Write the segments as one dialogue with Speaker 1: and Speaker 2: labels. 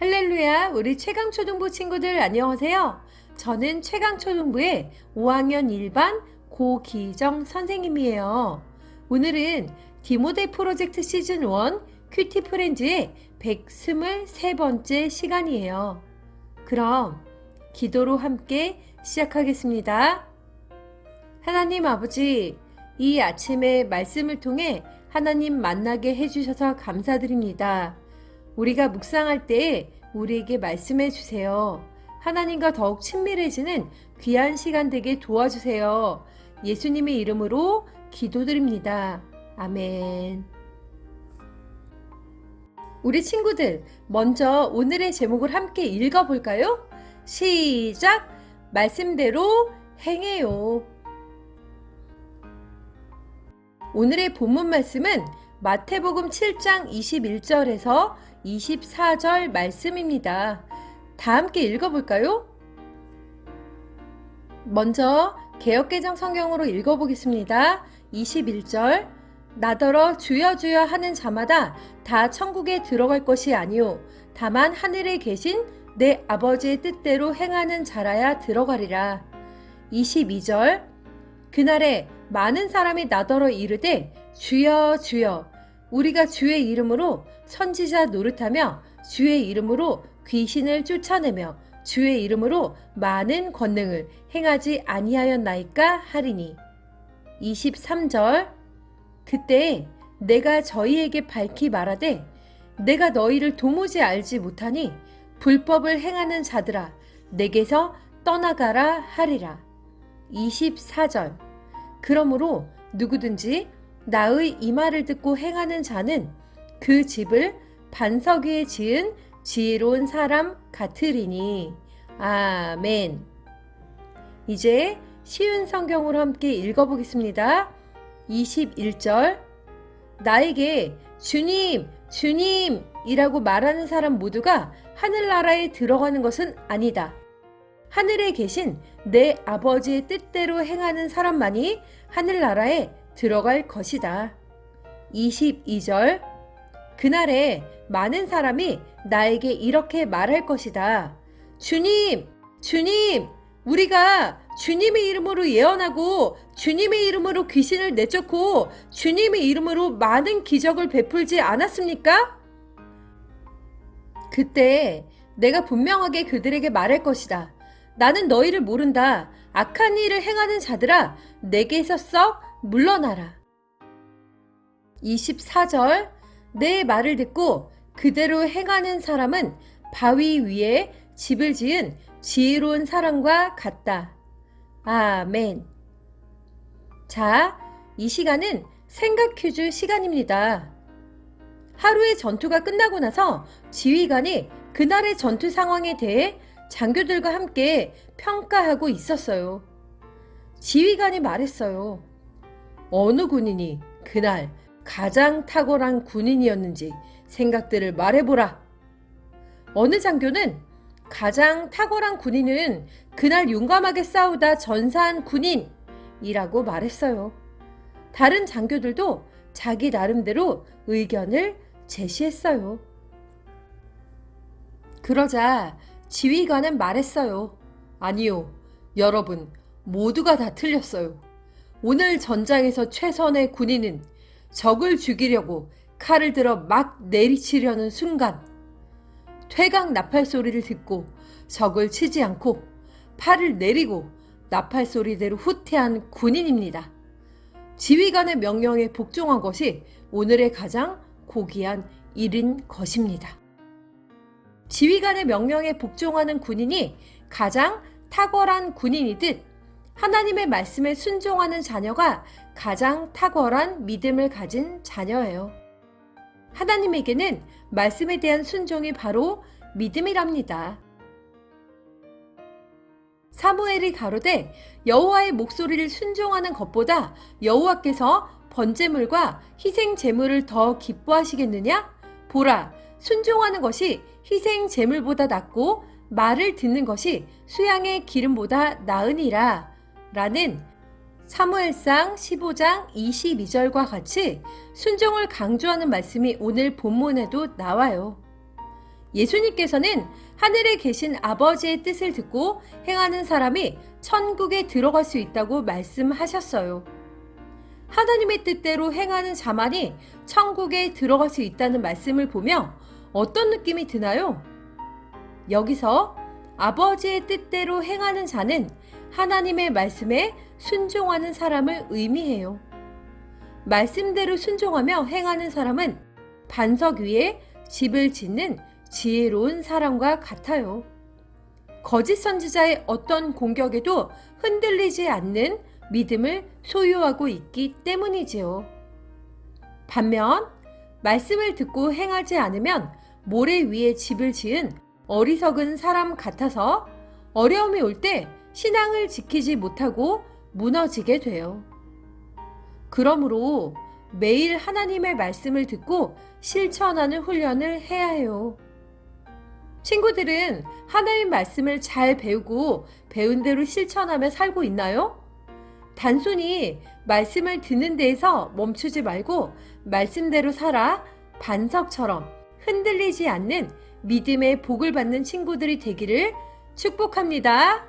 Speaker 1: 할렐루야, 우리 최강초등부 친구들 안녕하세요. 저는 최강초등부의 5학년 1반 고기정 선생님이에요. 오늘은 디모데 프로젝트 시즌 1 큐티 프렌즈의 123번째 시간이에요. 그럼 기도로 함께 시작하겠습니다. 하나님 아버지, 이 아침에 말씀을 통해 하나님 만나게 해주셔서 감사드립니다. 우리가 묵상할 때 우리에게 말씀해 주세요. 하나님과 더욱 친밀해지는 귀한 시간 되게 도와주세요. 예수님의 이름으로 기도드립니다. 아멘. 우리 친구들, 먼저 오늘의 제목을 함께 읽어볼까요? 시작! 말씀대로 행해요. 오늘의 본문 말씀은 마태복음 7장 21절에서 24절 말씀입니다. 다 함께 읽어볼까요? 먼저 개역개정 성경으로 읽어보겠습니다. 21절 나더러 주여 주여 하는 자마다 다 천국에 들어갈 것이 아니요 다만 하늘에 계신 내 아버지의 뜻대로 행하는 자라야 들어가리라. 22절 그날에 많은 사람이 나더러 이르되 주여 주여 우리가 주의 이름으로 선지자 노릇하며 주의 이름으로 귀신을 쫓아내며 주의 이름으로 많은 권능을 행하지 아니하였나이까 하리니. 23절 그때 내가 저희에게 밝히 말하되 내가 너희를 도무지 알지 못하니 불법을 행하는 자들아 내게서 떠나가라 하리라. 24절 그러므로 누구든지 나의 이 말을 듣고 행하는 자는 그 집을 반석 위에 지은 지혜로운 사람 같으리니. 아멘. 이제 쉬운 성경으로 함께 읽어보겠습니다. 21절 나에게 주님, 주님이라고 말하는 사람 모두가 하늘나라에 들어가는 것은 아니다. 하늘에 계신 내 아버지의 뜻대로 행하는 사람만이 하늘나라에 들어갈 것이다. 22절 그날에 많은 사람이 나에게 이렇게 말할 것이다. 주님, 주님, 우리가 주님의 이름으로 예언하고 주님의 이름으로 귀신을 내쫓고 주님의 이름으로 많은 기적을 베풀지 않았습니까? 그때 내가 분명하게 그들에게 말할 것이다. 나는 너희를 모른다. 악한 일을 행하는 자들아, 내게서 썩 물러나라. 24절 내 말을 듣고 그대로 행하는 사람은 바위 위에 집을 지은 지혜로운 사람과 같다. 아멘. 자, 이 시간은 생각 퀴즈 시간입니다. 하루의 전투가 끝나고 나서 지휘관이 그날의 전투 상황에 대해 장교들과 함께 평가하고 있었어요. 지휘관이 말했어요. 어느 군인이 그날 가장 탁월한 군인이었는지 생각들을 말해보라. 어느 장교는 가장 탁월한 군인은 그날 용감하게 싸우다 전사한 군인이라고 말했어요. 다른 장교들도 자기 나름대로 의견을 제시했어요. 그러자 지휘관은 말했어요. 아니요, 여러분 모두가 다 틀렸어요. 오늘 전장에서 최선의 군인은 적을 죽이려고 칼을 들어 막 내리치려는 순간 퇴각 나팔 소리를 듣고 적을 치지 않고 팔을 내리고 나팔 소리대로 후퇴한 군인입니다. 지휘관의 명령에 복종한 것이 오늘의 가장 고귀한 일인 것입니다. 지휘관의 명령에 복종하는 군인이 가장 탁월한 군인이듯 하나님의 말씀에 순종하는 자녀가 가장 탁월한 믿음을 가진 자녀예요. 하나님에게는 말씀에 대한 순종이 바로 믿음이랍니다. 사무엘이 가로되 여호와의 목소리를 순종하는 것보다 여호와께서 번제물과 희생 제물을 더 기뻐하시겠느냐? 보라, 순종하는 것이 희생 제물보다 낫고 말을 듣는 것이 수양의 기름보다 나으니라 라는 사무엘상 15장 22절과 같이 순종을 강조하는 말씀이 오늘 본문에도 나와요. 예수님께서는 하늘에 계신 아버지의 뜻을 듣고 행하는 사람이 천국에 들어갈 수 있다고 말씀하셨어요. 하나님의 뜻대로 행하는 자만이 천국에 들어갈 수 있다는 말씀을 보며 어떤 느낌이 드나요? 여기서 아버지의 뜻대로 행하는 자는 하나님의 말씀에 순종하는 사람을 의미해요. 말씀대로 순종하며 행하는 사람은 반석 위에 집을 짓는 지혜로운 사람과 같아요. 거짓 선지자의 어떤 공격에도 흔들리지 않는 믿음을 소유하고 있기 때문이지요. 반면 말씀을 듣고 행하지 않으면 모래 위에 집을 지은 어리석은 사람 같아서 어려움이 올 때 신앙을 지키지 못하고 무너지게 돼요. 그러므로 매일 하나님의 말씀을 듣고 실천하는 훈련을 해야 해요. 친구들은 하나님 말씀을 잘 배우고 배운 대로 실천하며 살고 있나요? 단순히 말씀을 듣는 데에서 멈추지 말고 말씀대로 살아 반석처럼 흔들리지 않는 믿음의 복을 받는 친구들이 되기를 축복합니다.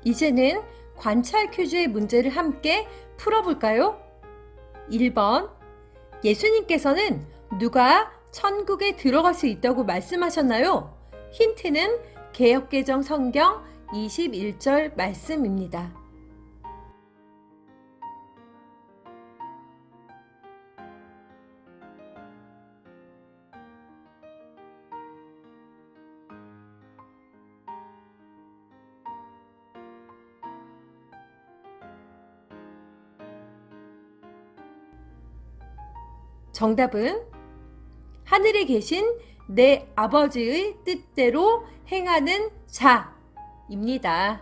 Speaker 1: 이제는 관찰 퀴즈의 문제를 함께 풀어볼까요? 1번. 예수님께서는 누가 천국에 들어갈 수 있다고 말씀하셨나요? 힌트는 개역개정 성경 21절 말씀입니다. 정답은 하늘에 계신 내 아버지의 뜻대로 행하는 자입니다.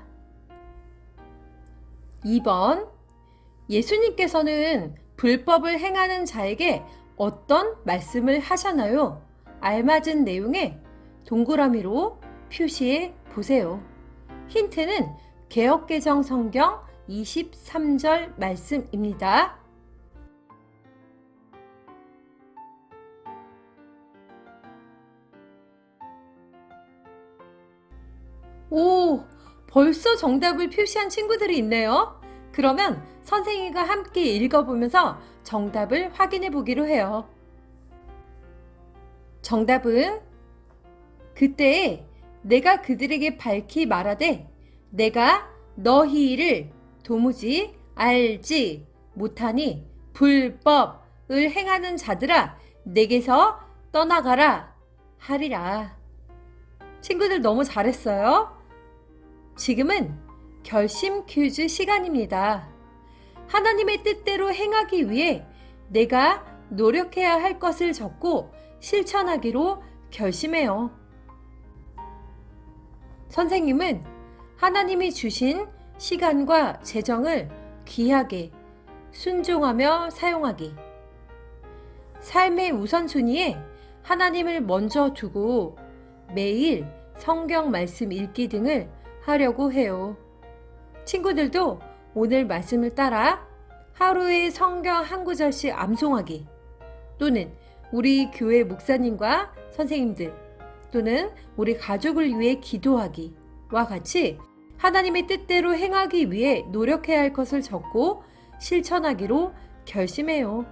Speaker 1: 2번. 예수님께서는 불법을 행하는 자에게 어떤 말씀을 하셨나요? 알맞은 내용에 동그라미로 표시해 보세요. 힌트는 개역개정 성경 23절 말씀입니다. 오, 벌써 정답을 표시한 친구들이 있네요. 그러면 선생님과 함께 읽어보면서 정답을 확인해 보기로 해요. 정답은 그때 내가 그들에게 밝히 말하되 내가 너희를 도무지 알지 못하니 불법을 행하는 자들아 내게서 떠나가라 하리라. 친구들 너무 잘했어요. 지금은 결심 퀴즈 시간입니다. 하나님의 뜻대로 행하기 위해 내가 노력해야 할 것을 적고 실천하기로 결심해요. 선생님은 하나님이 주신 시간과 재정을 귀하게 순종하며 사용하기, 삶의 우선순위에 하나님을 먼저 두고 매일 성경 말씀 읽기 등을 하려고 해요. 친구들도 오늘 말씀을 따라 하루에 성경 한 구절씩 암송하기 또는 우리 교회 목사님과 선생님들 또는 우리 가족을 위해 기도하기와 같이 하나님의 뜻대로 행하기 위해 노력해야 할 것을 적고 실천하기로 결심해요.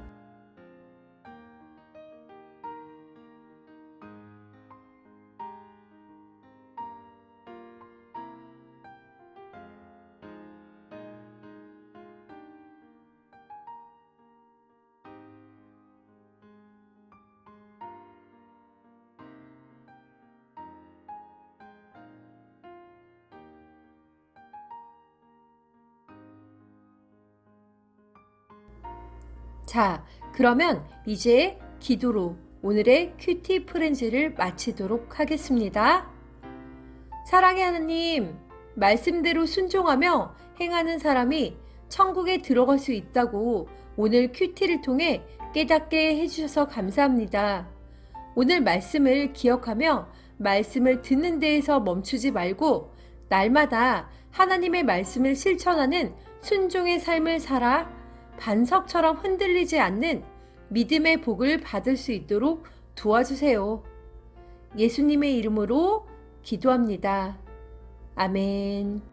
Speaker 1: 자, 그러면 이제 기도로 오늘의 큐티 프렌즈를 마치도록 하겠습니다. 사랑의 하나님, 말씀대로 순종하며 행하는 사람이 천국에 들어갈 수 있다고 오늘 큐티를 통해 깨닫게 해주셔서 감사합니다. 오늘 말씀을 기억하며 말씀을 듣는 데에서 멈추지 말고 날마다 하나님의 말씀을 실천하는 순종의 삶을 살아 반석처럼 흔들리지 않는 믿음의 복을 받을 수 있도록 도와주세요. 예수님의 이름으로 기도합니다. 아멘.